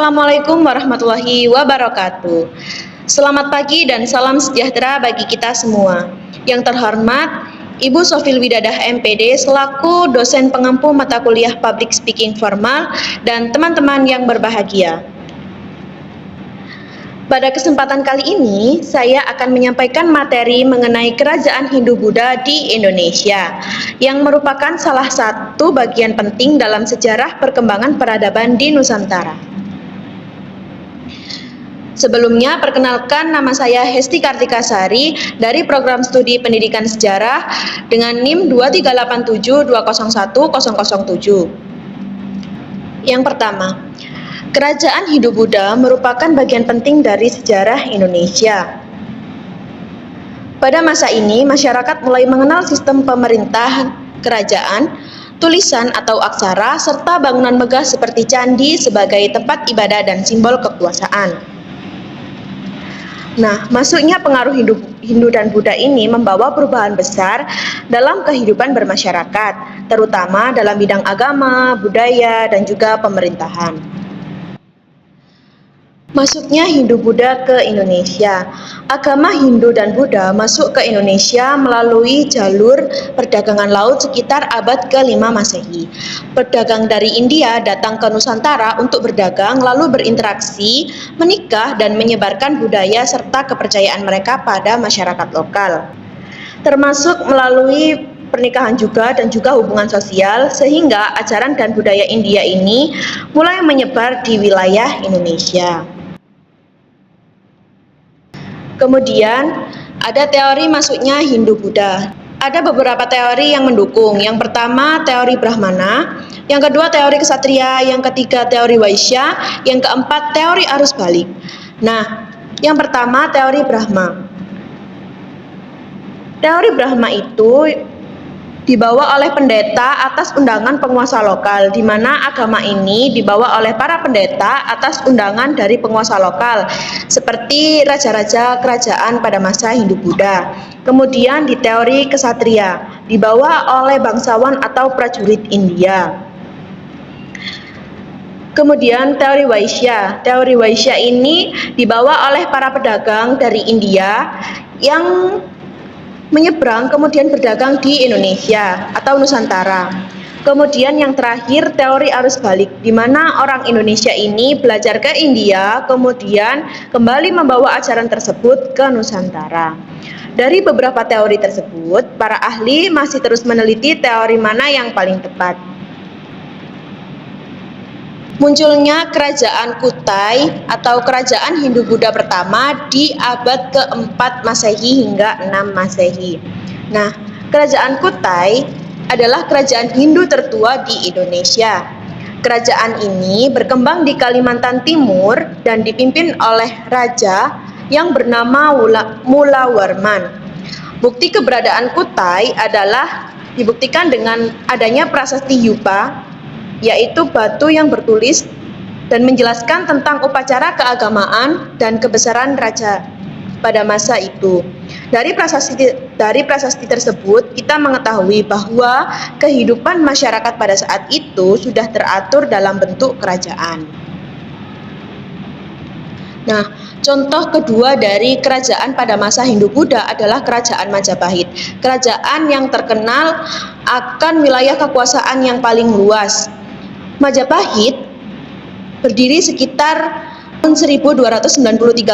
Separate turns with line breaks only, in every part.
Assalamualaikum warahmatullahi wabarakatuh. Selamat pagi dan salam sejahtera bagi kita semua. Yang terhormat, Ibu Sofil Widadah MPD selaku dosen pengampu mata kuliah Public Speaking Formal dan teman-teman yang berbahagia. Pada kesempatan kali ini, saya akan menyampaikan materi mengenai Kerajaan Hindu-Buddha di Indonesia, yang merupakan salah satu bagian penting dalam sejarah perkembangan peradaban di Nusantara. Sebelumnya, perkenalkan nama saya Hesti Kartikasari dari Program Studi Pendidikan Sejarah dengan NIM 238720107. Yang pertama, Kerajaan Hindu-Buddha merupakan bagian penting dari sejarah Indonesia. Pada masa ini, masyarakat mulai mengenal sistem pemerintahan kerajaan, tulisan atau aksara, serta bangunan megah seperti candi sebagai tempat ibadah dan simbol kekuasaan. Nah, masuknya pengaruh Hindu dan Buddha ini membawa perubahan besar dalam kehidupan bermasyarakat, terutama dalam bidang agama, budaya, dan juga pemerintahan. Masuknya Hindu-Buddha ke Indonesia. Agama Hindu dan Buddha masuk ke Indonesia melalui jalur perdagangan laut sekitar abad ke-5 Masehi. Pedagang dari India datang ke Nusantara untuk berdagang, lalu berinteraksi, menikah, dan menyebarkan budaya serta kepercayaan mereka pada masyarakat lokal. Termasuk melalui pernikahan juga dan juga hubungan sosial, sehingga ajaran dan budaya India ini mulai menyebar di wilayah Indonesia. Kemudian ada teori masuknya Hindu-Buddha. Ada beberapa teori yang mendukung. Yang pertama teori Brahmana, yang kedua teori Ksatria, yang ketiga teori Waisya, yang keempat teori arus balik. Nah, yang pertama teori Brahma. Teori Brahma itu dibawa oleh pendeta atas undangan penguasa lokal, di mana agama ini dibawa oleh para pendeta atas undangan dari penguasa lokal, seperti raja-raja kerajaan pada masa Hindu-Buddha. Kemudian di teori Ksatria, dibawa oleh bangsawan atau prajurit India. Kemudian teori Waisya. Teori Waisya ini dibawa oleh para pedagang dari India yang menyeberang kemudian berdagang di Indonesia atau Nusantara. Kemudian yang terakhir teori arus balik, di mana orang Indonesia ini belajar ke India kemudian kembali membawa ajaran tersebut ke Nusantara. Dari beberapa teori tersebut, para ahli masih terus meneliti teori mana yang paling tepat. Munculnya Kerajaan Kutai atau Kerajaan Hindu-Buddha pertama di abad ke-4 Masehi hingga 6 Masehi. Nah, Kerajaan Kutai adalah kerajaan Hindu tertua di Indonesia. Kerajaan ini berkembang di Kalimantan Timur dan dipimpin oleh raja yang bernama Mulawarman. Bukti keberadaan Kutai adalah dibuktikan dengan adanya prasasti Yupa, yaitu batu yang bertulis dan menjelaskan tentang upacara keagamaan dan kebesaran raja pada masa itu. Dari prasasti tersebut kita mengetahui bahwa kehidupan masyarakat pada saat itu sudah teratur dalam bentuk kerajaan. Nah, contoh kedua dari kerajaan pada masa Hindu-Buddha adalah Kerajaan Majapahit. Kerajaan yang terkenal akan wilayah kekuasaan yang paling luas. Majapahit berdiri sekitar tahun 1293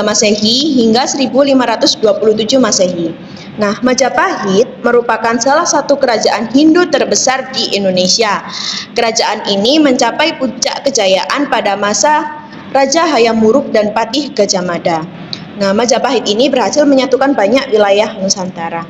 Masehi hingga 1527 Masehi. Nah, Majapahit merupakan salah satu kerajaan Hindu terbesar di Indonesia. Kerajaan ini mencapai puncak kejayaan pada masa Raja Hayam Wuruk dan Patih Gajah Mada. Nah, Majapahit ini berhasil menyatukan banyak wilayah Nusantara.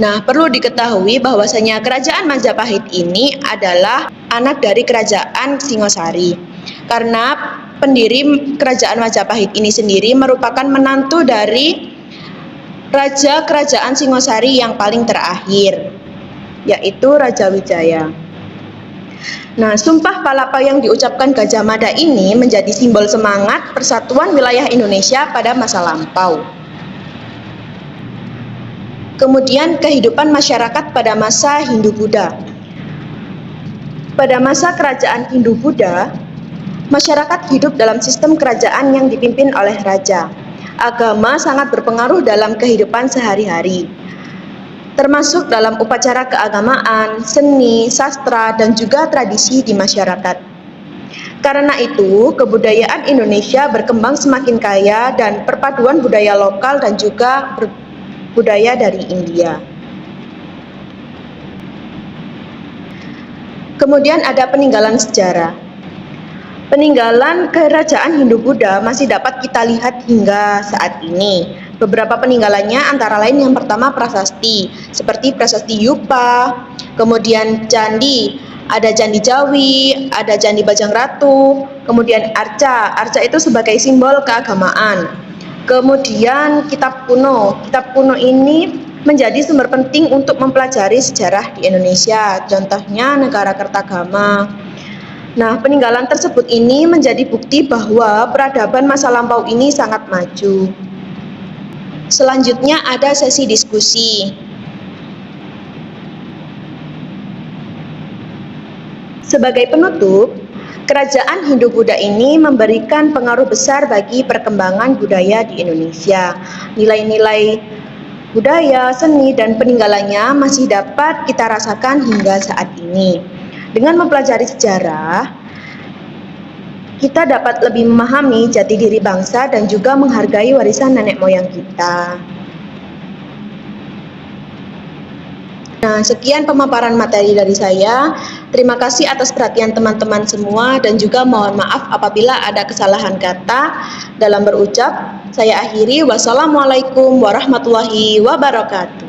Nah, perlu diketahui bahwasanya Kerajaan Majapahit ini adalah anak dari Kerajaan Singosari. Karena pendiri Kerajaan Majapahit ini sendiri merupakan menantu dari Raja Kerajaan Singosari yang paling terakhir, yaitu Raja Wijaya. Nah, Sumpah Palapa yang diucapkan Gajah Mada ini menjadi simbol semangat persatuan wilayah Indonesia pada masa lampau. Kemudian kehidupan masyarakat pada masa Hindu-Buddha. Pada masa kerajaan Hindu-Buddha, Masyarakat hidup dalam sistem kerajaan yang dipimpin oleh raja. Agama sangat berpengaruh dalam kehidupan sehari-hari, termasuk dalam upacara keagamaan, seni, sastra, dan juga tradisi di masyarakat. Karena itu, kebudayaan Indonesia berkembang semakin kaya dan perpaduan budaya lokal dan juga budaya dari India. Kemudian ada peninggalan sejarah. Peninggalan kerajaan Hindu-Buddha masih dapat kita lihat hingga saat ini. Beberapa peninggalannya antara lain yang pertama prasasti, seperti prasasti Yupa, kemudian candi, ada Candi Jawi, ada Candi Bajang Ratu, kemudian arca. Arca itu sebagai simbol keagamaan. Kemudian kitab kuno. Kitab kuno ini menjadi sumber penting untuk mempelajari sejarah di Indonesia. Contohnya Negara Kertagama. Nah, peninggalan tersebut ini menjadi bukti bahwa peradaban masa lampau ini sangat maju. Selanjutnya ada sesi diskusi. Sebagai penutup, kerajaan Hindu-Buddha ini memberikan pengaruh besar bagi perkembangan budaya di Indonesia. Nilai-nilai budaya, seni, dan peninggalannya masih dapat kita rasakan hingga saat ini. Dengan mempelajari sejarah, kita dapat lebih memahami jati diri bangsa dan juga menghargai warisan nenek moyang kita. Nah, sekian pemaparan materi dari saya. Terima kasih atas perhatian teman-teman semua dan juga mohon maaf apabila ada kesalahan kata dalam berucap. Saya akhiri. Wassalamualaikum warahmatullahi wabarakatuh.